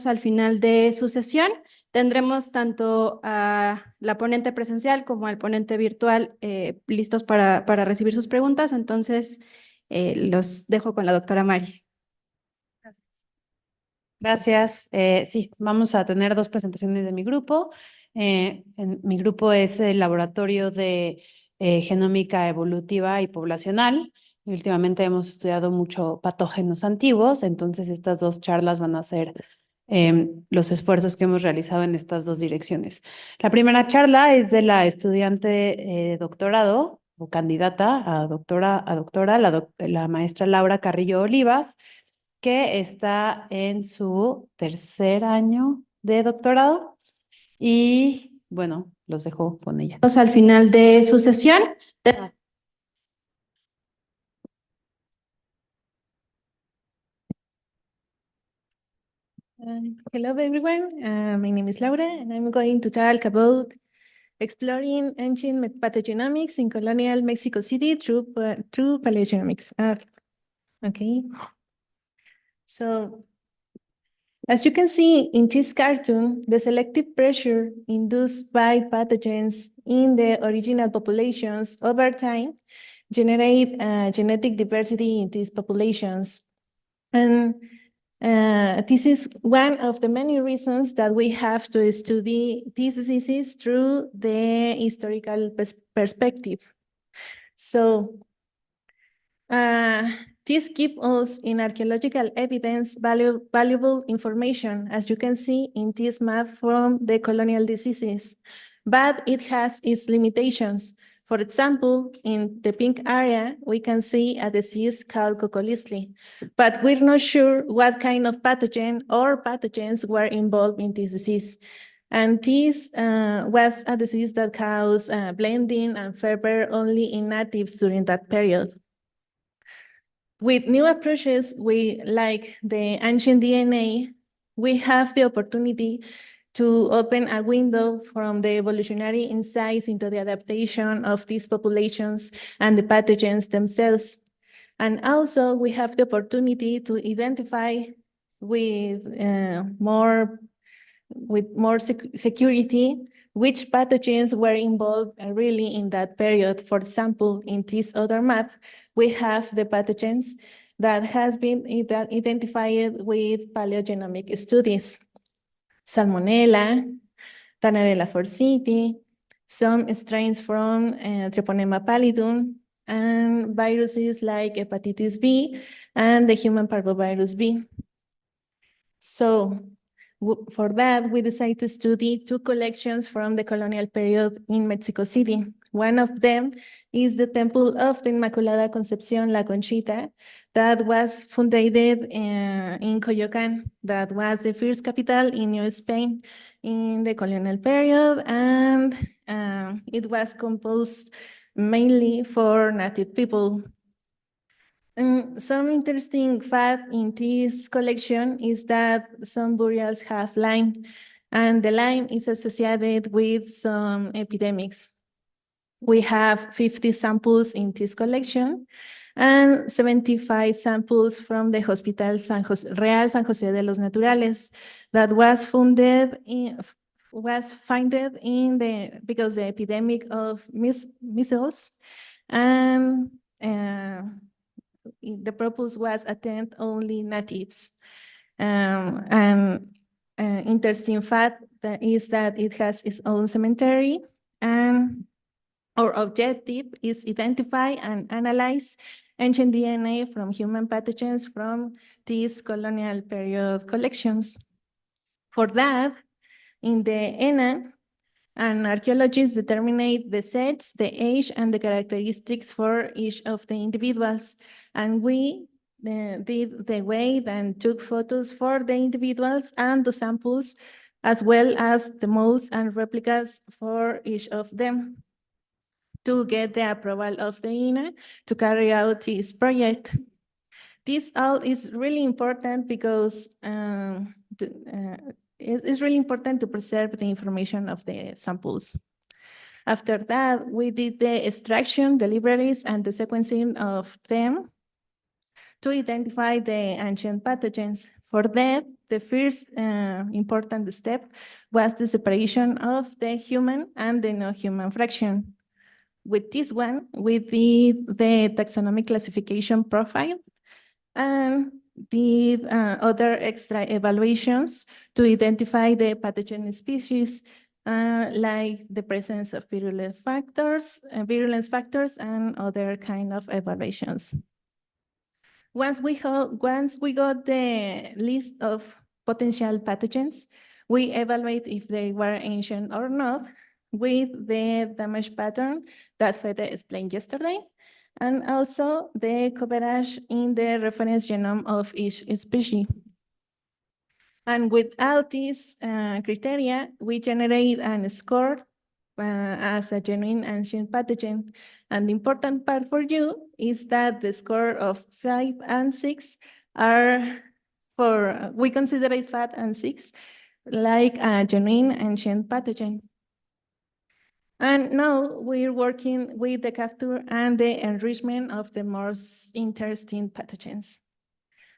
Al final de su sesión tendremos tanto a la ponente presencial como al ponente virtual listos para recibir sus preguntas. Entonces, los dejo con la doctora Mari. Gracias. Sí, vamos a tener dos presentaciones de mi grupo. Mi grupo es el Laboratorio de Genómica Evolutiva y Poblacional. Y últimamente hemos estudiado mucho patógenos antiguos, entonces estas dos charlas van a ser los esfuerzos que hemos realizado en estas dos direcciones. La primera charla es de la estudiante de doctorado o candidata a doctora, la maestra Laura Carrillo Olivas, que está en su tercer año de doctorado y bueno, los dejo con ella. Al final de su sesión. Hello everyone, my name is Laura and I'm going to talk about exploring ancient pathogenomics in colonial Mexico City through paleogenomics. Okay, so as you can see in this cartoon, the selective pressure induced by pathogens in the original populations over time generate genetic diversity in these populations. And this is one of the many reasons that we have to study these diseases through the historical perspective. So this gives us in archaeological evidence valuable information, as you can see in this map from the colonial diseases, but it has its limitations. For example, in the pink area, we can see a disease called Cocolisli, but we're not sure what kind of pathogen or pathogens were involved in this disease. And this was a disease that caused blending and fever only in natives during that period. With new approaches, like the ancient DNA, we have the opportunity to open a window from the evolutionary insights into the adaptation of these populations and the pathogens themselves. And also we have the opportunity to identify with more security which pathogens were involved really in that period. For example, in this other map, we have the pathogens that has been identified with paleogenomic studies. Salmonella, Tanarella forsythia, some strains from Treponema pallidum, and viruses like hepatitis B and the human parvovirus B. So for that, we decided to study two collections from the colonial period in Mexico City. One of them is the Temple of the Inmaculada Concepción La Conchita that was founded in Coyoacán. That was the first capital in New Spain in the colonial period, and it was composed mainly for native people. Some interesting fact in this collection is that some burials have Lyme, and the Lyme is associated with some epidemics. We have 50 samples in this collection and 75 samples from the Hospital Real San José de los Naturales that was founded because the epidemic of measles, and the purpose was attend only natives. Interesting fact is that it has its own cemetery, and our objective is identify and analyze ancient DNA from human pathogens from these colonial period collections. For that, in the ENA, an archaeologist determined the sex, the age, and the characteristics for each of the individuals. And we did the weight and took photos for the individuals and the samples, as well as the molds and replicas for each of them, to get the approval of the INA to carry out this project. This all is really important because it's really important to preserve the information of the samples. After that, we did the extraction, the libraries, and the sequencing of them to identify the ancient pathogens. For that, the first important step was the separation of the human and the non-human fraction. With this one, we did the taxonomic classification profile and did other extra evaluations to identify the pathogen species, like the presence of virulence factors and other kind of evaluations. Once we got the list of potential pathogens, we evaluate if they were ancient or not with the damage pattern that Fede explained yesterday, and also the coverage in the reference genome of each species. And with all these criteria, we generate a score as a genuine ancient pathogen. And the important part for you is that the score of 5 and 6 are we consider it 5 and 6 like a genuine ancient pathogen. And now we're working with the capture and the enrichment of the most interesting pathogens.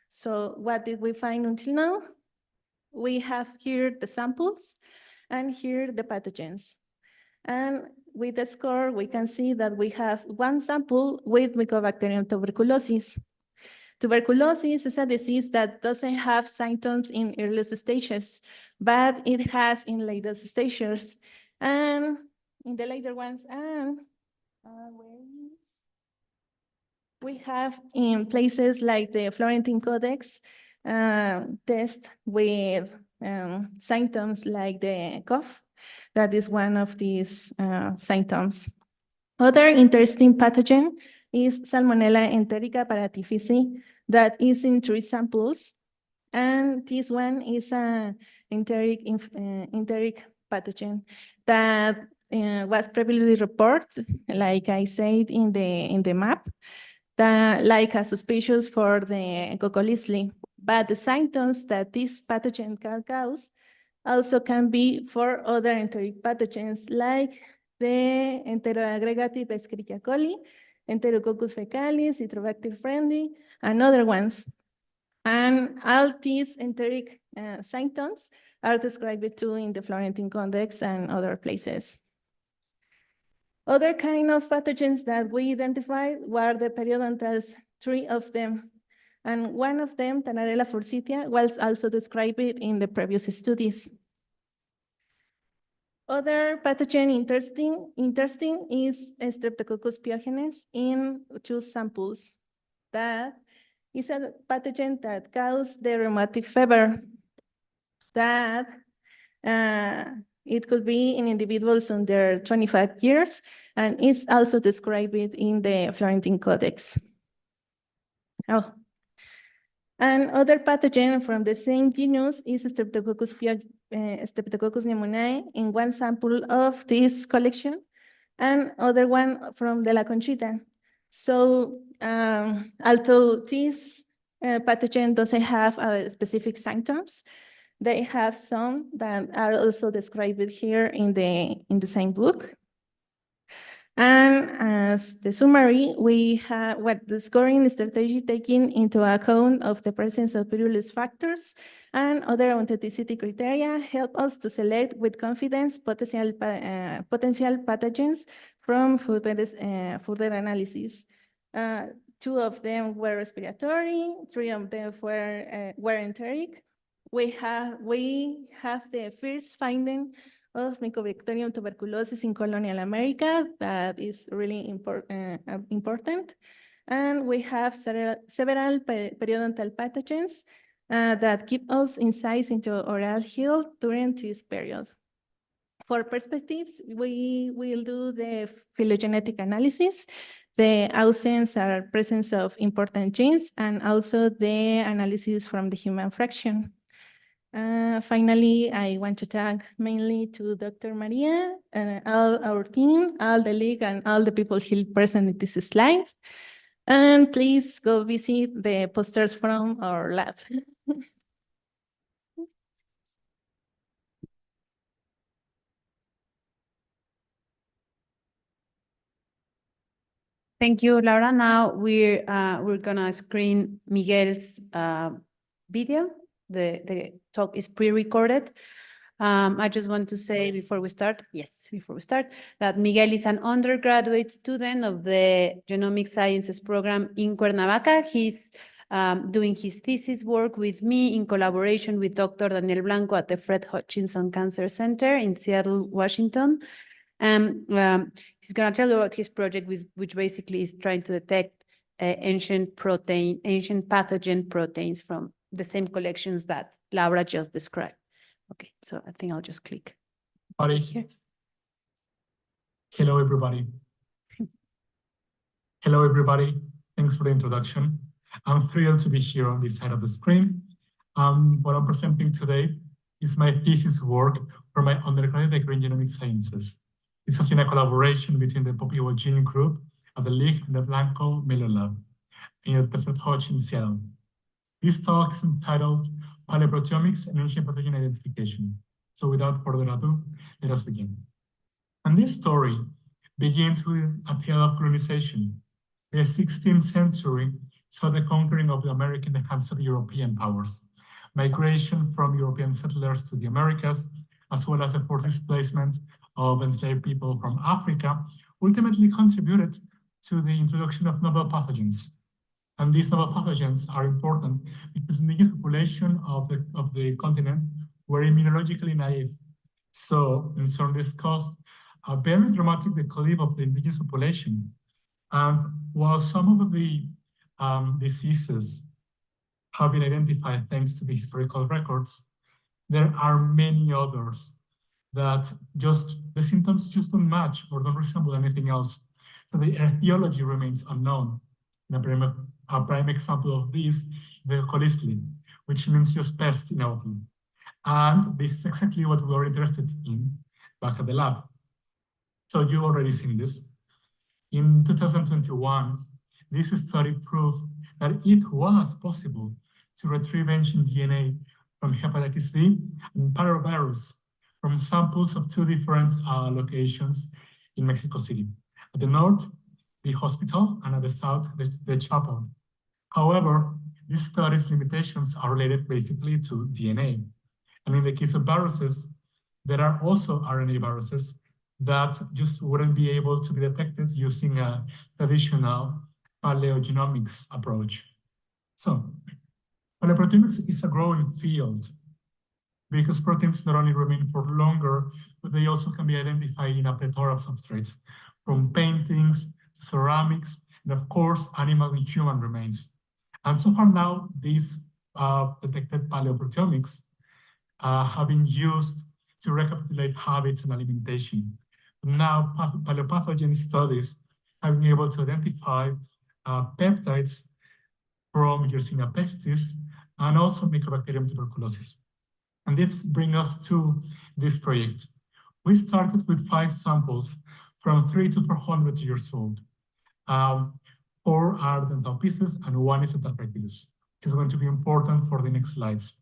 So what did we find until now? We have here the samples and here the pathogens. And with the score, we can see that we have one sample with Mycobacterium tuberculosis. Tuberculosis is a disease that doesn't have symptoms in earliest stages, but it has in later stages. And in the later ones, we have in places like the Florentine Codex test with symptoms like the cough. That is one of these symptoms. Other interesting pathogen is Salmonella enterica paratifici that is in 3 samples. And this one is an enteric pathogen that was previously reported, like I said in the map, that like a suspicious for the Coccolizli. But the symptoms that this pathogen can cause also can be for other enteric pathogens like the enteroaggregative Escherichia coli, Enterococcus fecalis, Citrobacter friendly, and other ones. And all these enteric symptoms are described too in the Florentine Codex and other places. Other kind of pathogens that we identified were the periodontals, 3 of them. And one of them, Tanarella forsythia, was also described in the previous studies. Other pathogen interesting is Streptococcus pyogenes in 2 samples. That is a pathogen that causes the rheumatic fever. That it could be in individuals under 25 years and is also described in the Florentine Codex. Oh. And other pathogen from the same genus is Streptococcus pneumoniae in 1 sample of this collection, and other one from the La Conchita. So although this pathogen doesn't have specific symptoms, they have some that are also described here in the same book. And as the summary, we have what the scoring strategy taking into account of the presence of virulence factors and other authenticity criteria help us to select with confidence potential pathogens from further analysis. 2 of them were respiratory, 3 of them were enteric. We have the first finding of Mycobacterium tuberculosis in colonial America. That is really important. And we have several periodontal pathogens that keep us insights into oral health during this period. For perspectives, we will do the phylogenetic analysis, the absence or presence of important genes, and also the analysis from the human fraction. Finally, I want to thank mainly to Dr. Maria, all our team, all the LIIGH, and all the people here present in this slide. And please go visit the posters from our lab. Thank you, Laura. Now we're gonna screen Miguel's video. the talk is pre-recorded. I just want to say before we start, that Miguel is an undergraduate student of the Genomic Sciences program in Cuernavaca. He's doing his thesis work with me in collaboration with Dr. Daniel Blanco at the Fred Hutchinson Cancer Center in Seattle, Washington. And he's going to tell you about his project, which basically is trying to detect ancient pathogen proteins from the same collections that Laura just described. Okay, so I think I'll just click. Here. Hello, everybody. Hello, everybody. Thanks for the introduction. I'm thrilled to be here on this side of the screen. What I'm presenting today is my thesis work for my undergraduate degree in genomic sciences. This has been a collaboration between the Poppy Gene Group at the LIIGH and the Blanco Miller Lab in the Fred Hutchinson in Seattle. This talk is entitled Paleoproteomics and Ancient Pathogen Identification. So without further ado, let us begin. And this story begins with a tale of colonization. The 16th century saw the conquering of the American at the hands of European powers, migration from European settlers to the Americas, as well as the forced displacement of enslaved people from Africa, ultimately contributed to the introduction of novel pathogens. And these novel pathogens are important because the indigenous population of the continent were immunologically naive. So, in turn, this caused a very dramatic decline of the indigenous population. And while some of the diseases have been identified thanks to the historical records, there are many others that the symptoms just don't match or don't resemble anything else. So the etiology remains unknown. A prime example of this is the cholisli, which means just pest in Outlaw. And this is exactly what we are interested in back at the lab. So you've already seen this. In 2021, this study proved that it was possible to retrieve ancient DNA from hepatitis B and parvovirus from samples of two different locations in Mexico City. At the north, the hospital, and at the south, the chapel. However, this study's limitations are related basically to DNA. And in the case of viruses, there are also RNA viruses that just wouldn't be able to be detected using a traditional paleogenomics approach. So, paleoproteomics is a growing field because proteins not only remain for longer, but they also can be identified in a plethora of substrates, from paintings to ceramics, and of course, animal and human remains. And so far now, these detected paleoproteomics have been used to recapitulate habits and alimentation. Now, paleopathogen studies have been able to identify peptides from Yersinia pestis and also Mycobacterium tuberculosis. And this brings us to this project. We started with 5 samples from 3 to 400 years old. 4 are dental pieces and 1 is a tapetulus, which is going to be important for the next slides.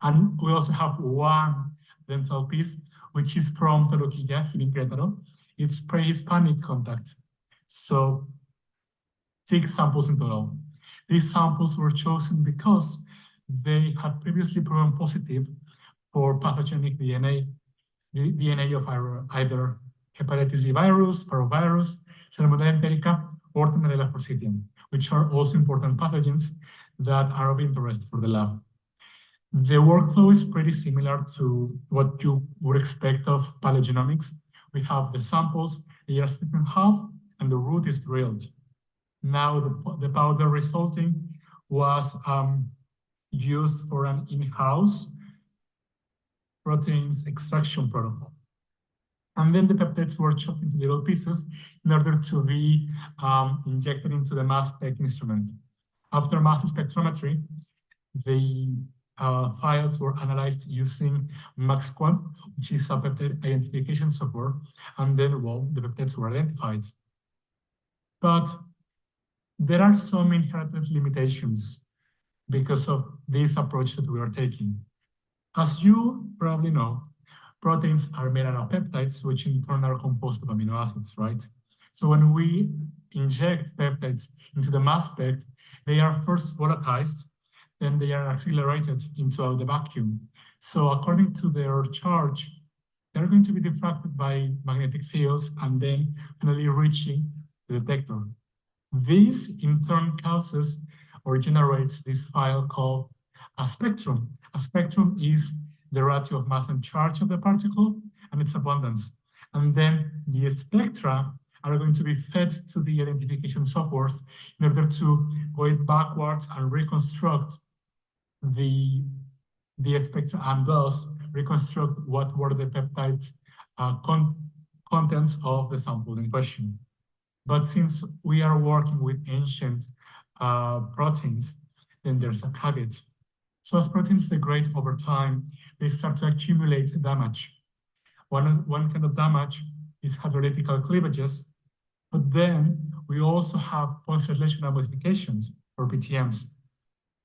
And we also have 1 dental piece, which is from Toluquilla, in Querétaro. It's pre-Hispanic contact. So 6 samples in total. These samples were chosen because they had previously proven positive for pathogenic DNA, the DNA of either hepatitis B virus, parvovirus, Salmonella enterica, or Salmonella forsythium, which are also important pathogens that are of interest for the lab. The workflow is pretty similar to what you would expect of paleogenomics. We have the samples, they are split in half, and the root is drilled. Now the powder resulting was used for an in-house proteins extraction protocol. And then the peptides were chopped into little pieces in order to be injected into the mass spec instrument. After mass spectrometry, the files were analyzed using MaxQuant, which is a peptide identification software, and then, well, the peptides were identified. But there are some inherent limitations because of this approach that we are taking. As you probably know, proteins are made out of peptides, which in turn are composed of amino acids, right? So when we inject peptides into the mass spec, they are first volatilized, then they are accelerated into the vacuum. So according to their charge, they're going to be diffracted by magnetic fields and then finally reaching the detector. This in turn causes or generates this file called a spectrum. A spectrum is the ratio of mass and charge of the particle and its abundance. And then the spectra are going to be fed to the identification software in order to go it backwards and reconstruct the spectra and thus reconstruct what were the peptide contents of the sample in question. But since we are working with ancient proteins, then there's a caveat. So as proteins degrade over time, they start to accumulate damage. One kind of damage is hydrolytical cleavages, but then we also have post-translational modifications, or PTMs.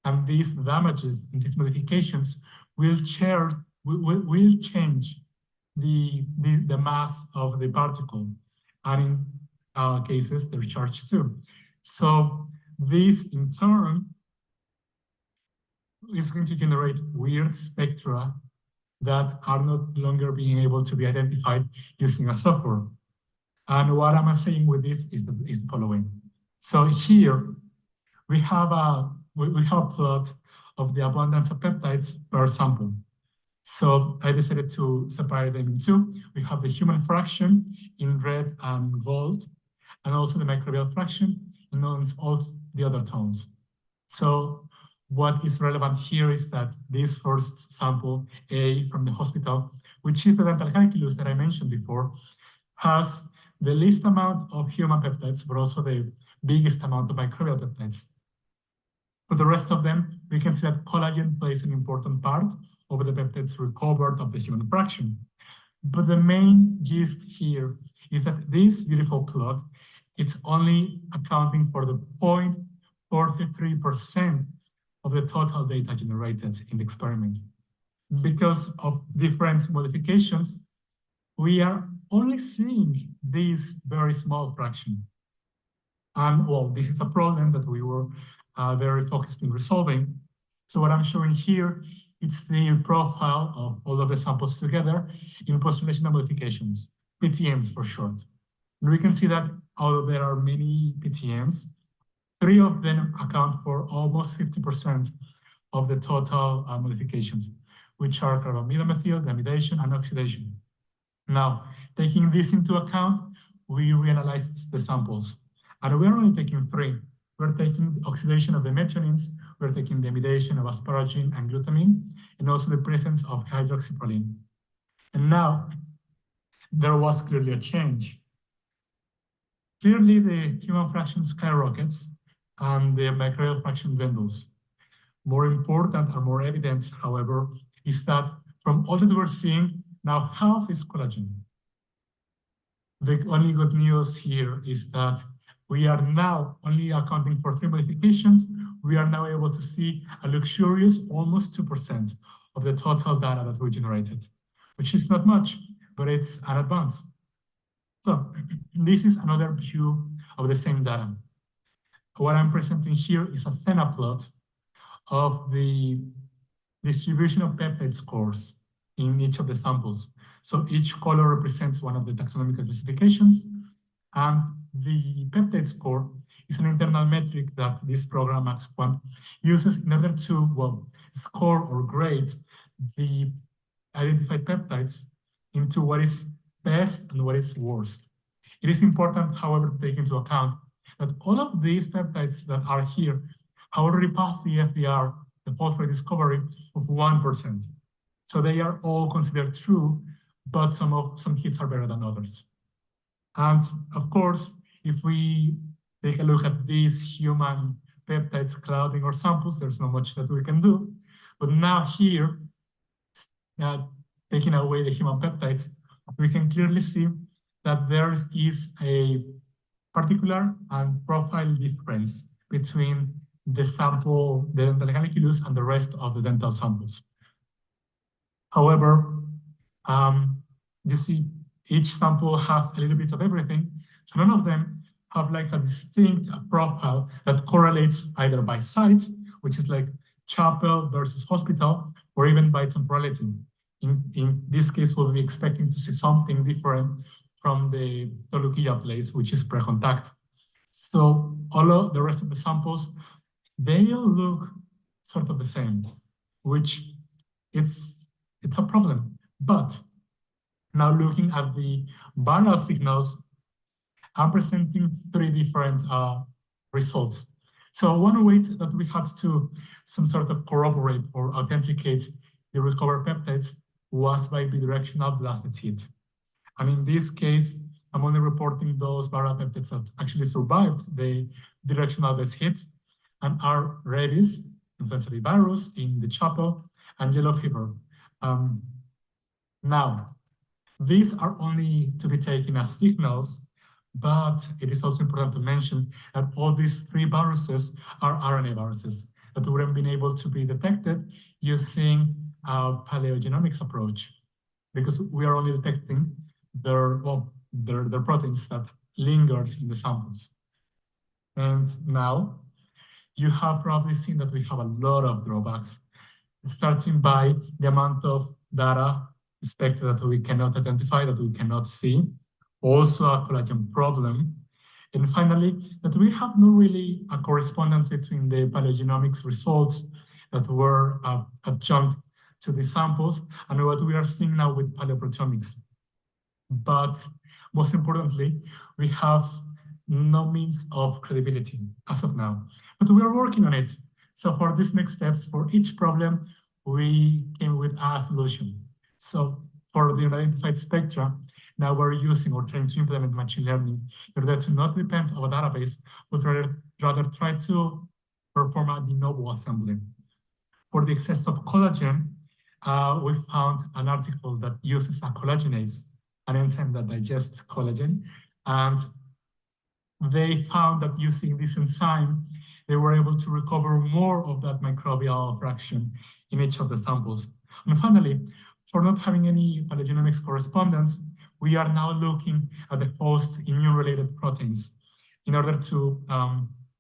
And these damages and these modifications will change the mass of the particle, and in cases, their charge too. So this in turn is going to generate weird spectra that are not longer being able to be identified using a software. And what I'm saying with this is the following. So here we have a plot of the abundance of peptides per sample. So I decided to separate them in two. We have the human fraction in red and gold, and also the microbial fraction in all the other tones. So what is relevant here is that this first sample, A from the hospital, which is the dental calculus that I mentioned before, has the least amount of human peptides, but also the biggest amount of microbial peptides. For the rest of them, we can see that collagen plays an important part over the peptides recovered of the human fraction. But the main gist here is that this beautiful plot, it's only accounting for the 0.43% of the total data generated in the experiment. Because of different modifications, we are only seeing this very small fraction. And well, this is a problem that we were very focused in resolving. So what I'm showing here, it's the profile of all of the samples together in post-translational modifications, PTMs for short. And we can see that although there are many PTMs, 3 of them account for almost 50% of the total modifications, which are carbamidamyl, amidation, and oxidation. Now, taking this into account, we reanalyzed the samples. And we're only taking 3. We're taking the oxidation of the methionines, we're taking the amidation of asparagine and glutamine, and also the presence of hydroxyproline. And now, there was clearly a change. Clearly, the human fraction skyrockets and the microbial fraction dwindles. More important or more evident, however, is that from all that we're seeing, now half is collagen. The only good news here is that we are now only accounting for 3 modifications. We are now able to see a luxurious almost 2% of the total data that we generated, which is not much, but it's an advance. So this is another view of the same data. What I'm presenting here is a Senna plot of the distribution of peptide scores in each of the samples. So each color represents one of the taxonomic classifications, and the peptide score is an internal metric that this program, MaxQuant, uses in order to, well, score or grade the identified peptides into what is best and what is worst. It is important, however, to take into account that all of these peptides that are here have already passed the FDR, the phosphate discovery, of 1%. So they are all considered true, but some hits are better than others. And of course, if we take a look at these human peptides clouding our samples, there's not much that we can do. But now here, taking away the human peptides, we can clearly see that there is a particular and profile difference between the sample, the dental calculus, and the rest of the dental samples. However, you see, each sample has a little bit of everything, so none of them have like a distinct profile that correlates either by site, which is like chapel versus hospital, or even by temporality. In this case, we'll be expecting to see something different from the LIIGH place, which is pre-contact. So all of the rest of the samples, they all look sort of the same, which it's a problem. But now looking at the viral signals, I'm presenting three different results. So one way that we had to some sort of corroborate or authenticate the recovered peptides was by bidirectional plasmid hit. And in this case, I'm only reporting those viral peptides that actually survived the directional base hit and are rabies, influenza virus in the chapel, and yellow fever. Now, these are only to be taken as signals, but it is also important to mention that all these three viruses are RNA viruses that wouldn't been able to be detected using a paleogenomics approach, because we are only detecting their proteins that lingered in the samples. And now you have probably seen that we have a lot of drawbacks, starting by the amount of data expected that we cannot identify, that we cannot see, also a collagen problem. And finally, that we have no really a correspondence between the paleogenomics results that were adjunct to the samples and what we are seeing now with paleoproteomics. But most importantly, we have no means of credibility as of now, but we are working on it. So for these next steps, for each problem, we came with a solution. So for the unidentified spectra, now we're using or trying to implement machine learning in order to not depend on a database, but rather try to perform a de novo assembly. For the excess of collagen, we found an article that uses a collagenase, an enzyme that digests collagen, and they found that using this enzyme, they were able to recover more of that microbial fraction in each of the samples. And finally, for not having any paleogenomics correspondence, we are now looking at the host immune-related proteins in order to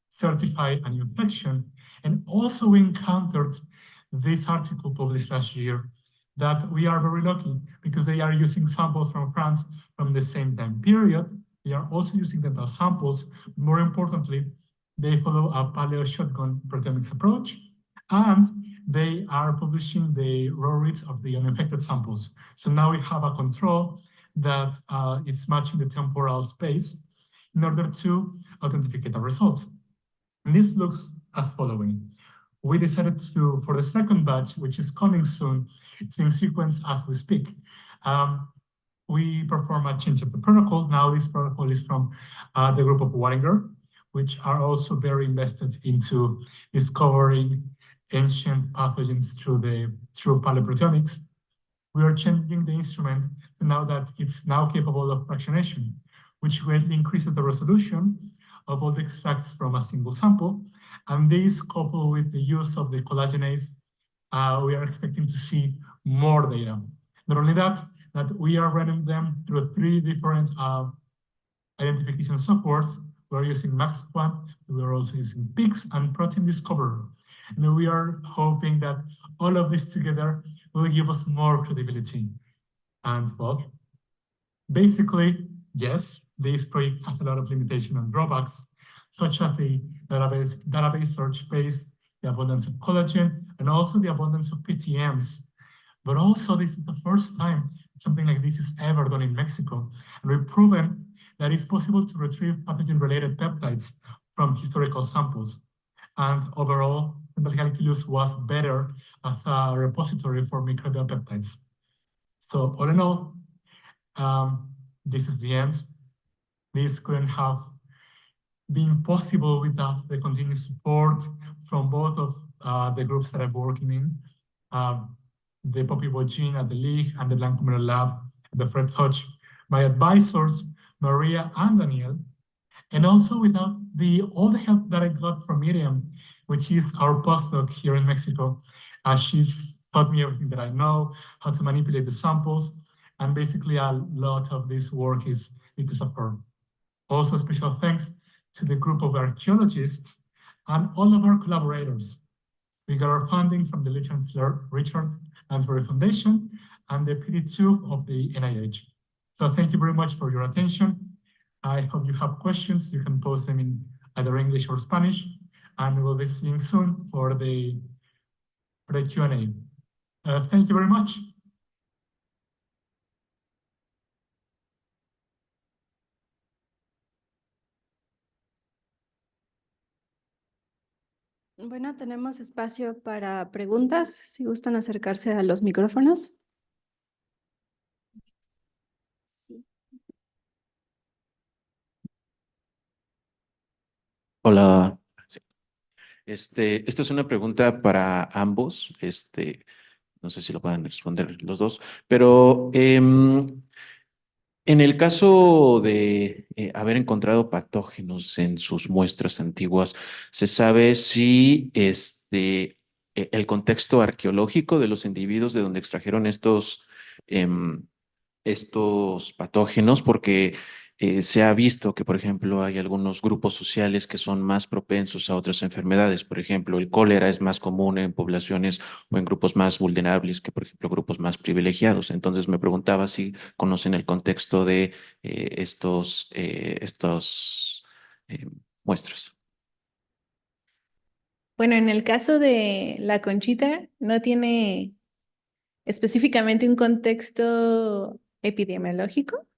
certify an infection. And also we encountered this article published last year that we are very lucky because they are using samples from France from the same time period. They are also using them as samples. More importantly, they follow a paleo shotgun proteomics approach, and they are publishing the raw reads of the uninfected samples. So now we have a control that is matching the temporal space in order to authenticate the results. And this looks as following. We decided to, for the second batch, which is coming soon, it's in sequence as we speak. We perform a change of the protocol. Now this protocol is from the group of Wattinger, which are also very invested into discovering ancient pathogens through paleoproteomics. We are changing the instrument to now that it's now capable of fractionation, which greatly increases the resolution of all the extracts from a single sample. And this, coupled with the use of the collagenase, we are expecting to see more data. Not only that we are running them through three different identification softwares. We're using MaxQuant, we are also using PIX and Protein Discoverer. And we are hoping that all of this together will give us more credibility. And well, basically, yes, this project has a lot of limitations and drawbacks, such as the database search space, the abundance of collagen, and also the abundance of PTMs. But also, this is the first time something like this is ever done in Mexico. And we've proven that it's possible to retrieve pathogen-related peptides from historical samples. And overall, Calculus was better as a repository for microbial peptides. So all in all, this is the end. This couldn't have been possible without the continued support from both of the groups that I'm working in, the Poppy Bogin at the LIIGH and the Blanco Mero Lab at the Fred Hodge, my advisors, Maria and Daniel, and also without all the help that I got from Miriam, which is our postdoc here in Mexico. She's taught me everything that I know, how to manipulate the samples, and basically a lot of this work is because of her. Also, special thanks to the group of archaeologists and all of our collaborators, We got our funding from the Richard Lansbury Foundation and the PD2 of the NIH. So thank you very much for your attention. I hope you have questions. You can post them in either English or Spanish, and we'll be seeing soon for the Q&A. Thank you very much. Bueno, tenemos espacio para preguntas, si gustan acercarse a los micrófonos. Sí. Hola. Sí. Esta es una pregunta para ambos. No sé si lo pueden responder los dos, pero en el caso de haber encontrado patógenos en sus muestras antiguas, ¿se sabe si el contexto arqueológico de los individuos de donde extrajeron em, estos patógenos? Porque se ha visto que, por ejemplo, hay algunos grupos sociales que son más propensos a otras enfermedades. Por ejemplo, el cólera es más común en poblaciones o en grupos más vulnerables que, por ejemplo, grupos más privilegiados. Entonces me preguntaba si conocen el contexto de estos muestras. Bueno, en el caso de la conchita, no tiene específicamente un contexto epidemiológico.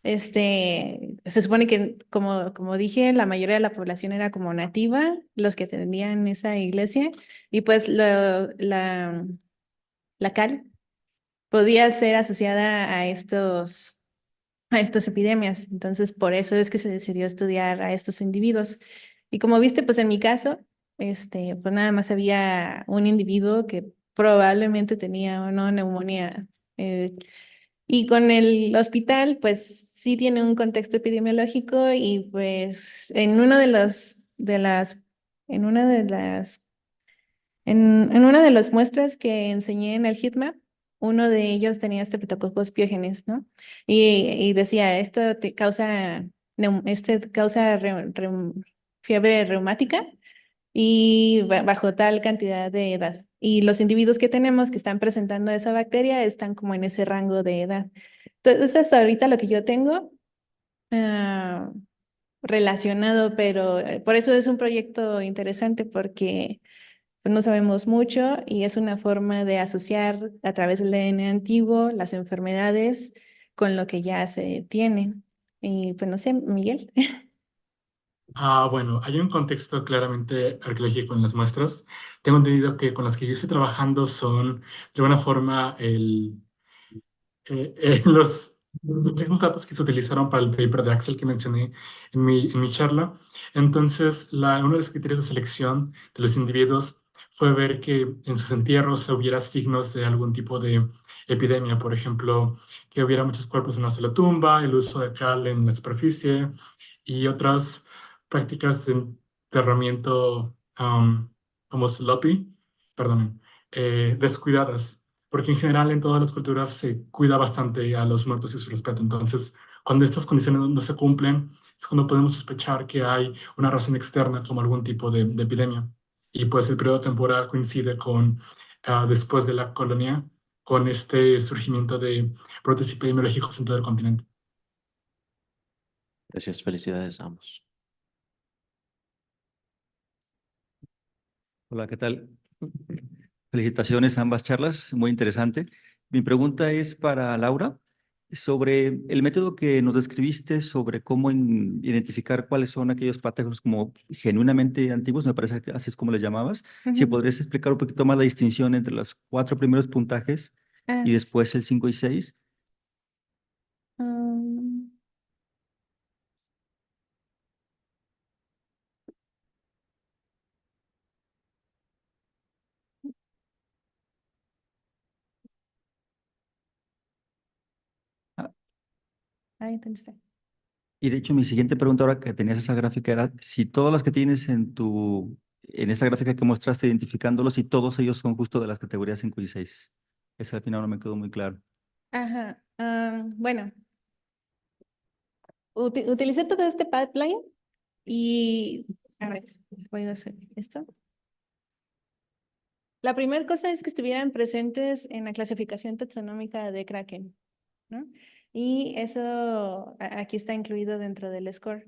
Se supone que, como dije, la mayoría de la población era como nativa, los que atendían esa iglesia, y pues la cal podía ser asociada a estas epidemias. Entonces, por eso es que se decidió estudiar a estos individuos. Y como viste, pues en mi caso, pues nada más había un individuo que probablemente tenía o no neumonía. Y con el hospital, pues sí tiene un contexto epidemiológico y pues en uno de los, de las, en una de las en una de las muestras que enseñé en el heatmap, uno de ellos tenía Streptococcus pyogenes, ¿no? Y decía, esto te causa, causa fiebre reumática y bajo tal cantidad de edad. Y los individuos que tenemos que están presentando esa bacteria están como en ese rango de edad. Entonces, hasta ahorita lo que yo tengo ah, relacionado, pero por eso es un proyecto interesante porque pues no sabemos mucho y es una forma de asociar a través del ADN antiguo las enfermedades con lo que ya se tiene. Y pues no sé, Miguel. Bueno, hay un contexto claramente arqueológico en las muestras. Tengo entendido que con las que yo estoy trabajando son, de alguna forma, los mismos datos que se utilizaron para el paper de Axel que mencioné en mi charla. Entonces, uno de los criterios de selección de los individuos fue ver que en sus entierros hubiera signos de algún tipo de epidemia, por ejemplo, que hubiera muchos cuerpos en una sola tumba, el uso de cal en la superficie y otras prácticas de enterramiento como sloppy, perdón, descuidadas, porque en general en todas las culturas se cuida bastante a los muertos y su respeto. Entonces, cuando estas condiciones no se cumplen, es cuando podemos sospechar que hay una razón externa como algún tipo de epidemia. Y pues el periodo temporal coincide con después de la colonia, con este surgimiento de brotes epidemiológicos en todo el continente. Gracias, felicidades a ambos. Hola, ¿qué tal? Felicitaciones a ambas charlas, muy interesante. Mi pregunta es para Laura sobre el método que nos describiste sobre cómo identificar cuáles son aquellos patógenos como genuinamente antiguos, me parece que así es como les llamabas. Si podrías explicar un poquito más la distinción entre los 4 primeros puntajes y después el 5 y 6. Ahí entendiste. Y de hecho, mi siguiente pregunta ahora que tenías esa gráfica era si todas las que tienes en esa gráfica que mostraste identificándolos, si todos ellos son justo de las categorías 5 y 6. Eso al final no me quedó muy claro. Ajá. Bueno, utilicé todo este pipeline y a ver, voy a hacer esto. La primera cosa es que estuvieran presentes en la clasificación taxonómica de Kraken, ¿no? Y eso aquí está incluido dentro del score.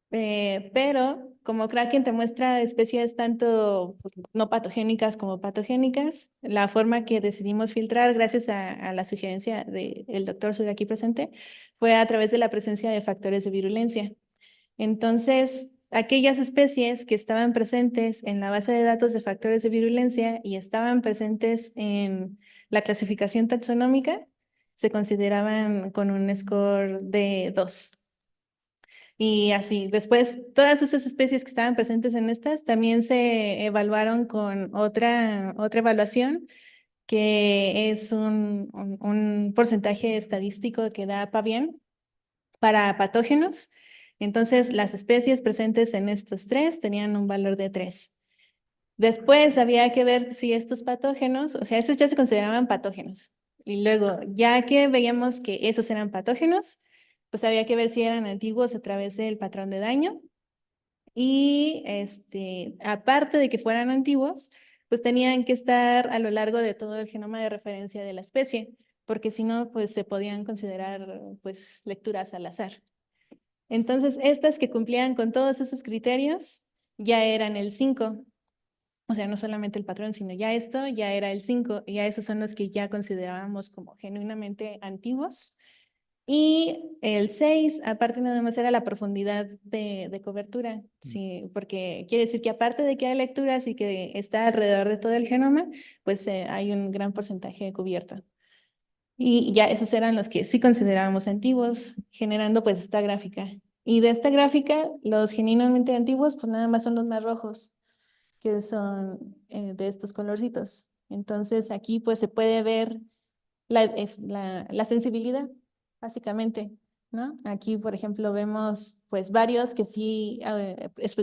Pero como Kraken te muestra especies tanto pues, no patogénicas como patogénicas, la forma que decidimos filtrar, gracias a la sugerencia del doctor Sur aquí presente, fue a través de la presencia de factores de virulencia. Entonces, aquellas especies que estaban presentes en la base de datos de factores de virulencia y estaban presentes en la clasificación taxonómica, se consideraban con un score de 2. Y así, después, todas esas especies que estaban presentes en estas también se evaluaron con otra evaluación, que es un porcentaje estadístico que da Pavian para patógenos. Entonces, las especies presentes en estos 3 tenían un valor de 3. Después había que ver si estos patógenos, o sea, esos ya se consideraban patógenos. Y luego, ya que veíamos que esos eran patógenos, pues había que ver si eran antiguos a través del patrón de daño. Y aparte de que fueran antiguos, pues tenían que estar a lo largo de todo el genoma de referencia de la especie, porque si no, pues se podían considerar pues lecturas al azar. Entonces, estas que cumplían con todos esos criterios ya eran el 5. O sea, no solamente el patrón, sino ya esto ya era el 5. Y ya esos son los que ya considerábamos como genuinamente antiguos. Y el 6, aparte nada más era la profundidad de cobertura, sí, porque quiere decir que aparte de que hay lecturas y que está alrededor de todo el genoma, pues hay un gran porcentaje cubierto. Y ya esos eran los que sí considerábamos antiguos, generando pues esta gráfica. Y de esta gráfica, los genuinamente antiguos, pues nada más son los más rojos, que son de estos colorcitos. Entonces aquí pues se puede ver la sensibilidad, básicamente, ¿no? Aquí, por ejemplo, vemos pues varios que sí,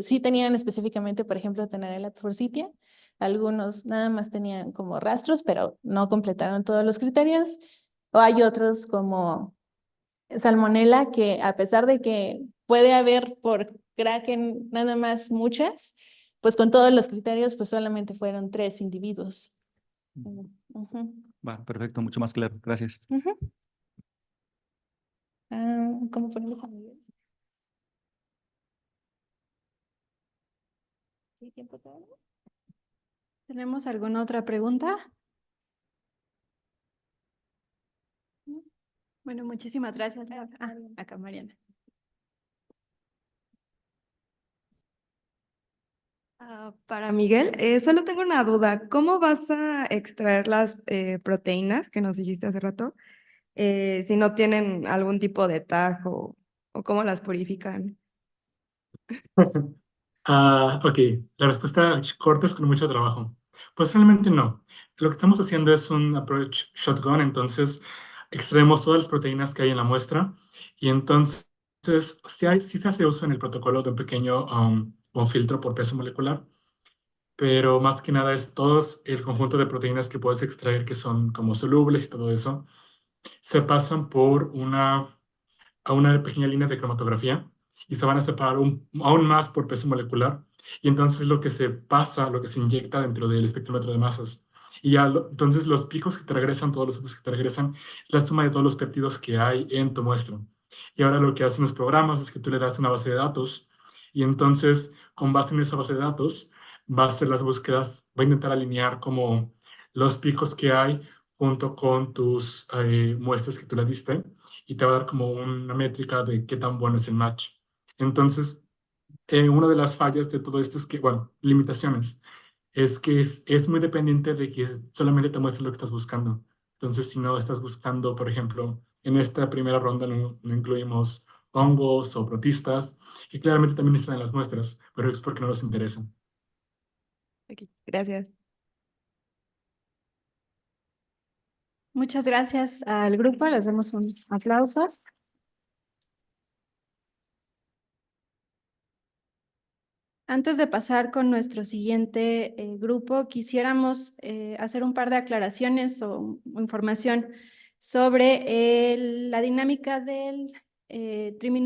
sí tenían específicamente, por ejemplo, Tenarella forsythia. Algunos nada más tenían como rastros, pero no completaron todos los criterios. O hay otros como Salmonella, que a pesar de que puede haber por Kraken nada más muchas, pues con todos los criterios, pues solamente fueron 3 individuos. Va, perfecto, mucho más claro. Gracias. ¿Cómo ponemos a Miguel? ¿Sí, tiempo todavía? ¿Tenemos alguna otra pregunta? Bueno, muchísimas gracias. Acá Mariana. Para Miguel, solo tengo una duda. ¿Cómo vas a extraer las proteínas que nos dijiste hace rato si no tienen algún tipo de tag o cómo las purifican? Ok, la respuesta corta es con mucho trabajo. Pues realmente no. Lo que estamos haciendo es un approach shotgun, entonces extraemos todas las proteínas que hay en la muestra y entonces sí se hace uso en el protocolo de un pequeño un filtro por peso molecular, pero más que nada es todo el conjunto de proteínas que puedes extraer que son como solubles y todo eso, se pasan por a una pequeña línea de cromatografía y se van a separar aún más por peso molecular. Y entonces lo que se pasa, lo que se inyecta dentro del espectrómetro de masas. Y ya entonces los picos que te regresan, todos los datos que te regresan, es la suma de todos los péptidos que hay en tu muestra. Y ahora lo que hacen los programas es que tú le das una base de datos y entonces con base en esa base de datos va a hacer las búsquedas, va a intentar alinear como los picos que hay junto con tus muestras que tú le diste y te va a dar como una métrica de qué tan bueno es el match. Entonces, una de las fallas de todo esto es que, bueno, limitaciones, es que es muy dependiente de que solamente te muestre lo que estás buscando. Entonces, si no estás buscando, por ejemplo, en esta primera ronda no incluimos hongos o protistas, que claramente también están en las muestras, pero es porque no nos interesan. Ok, gracias. Muchas gracias al grupo. Les damos un aplauso. Antes de pasar con nuestro siguiente grupo, quisiéramos hacer un par de aclaraciones o información sobre la dinámica del triminio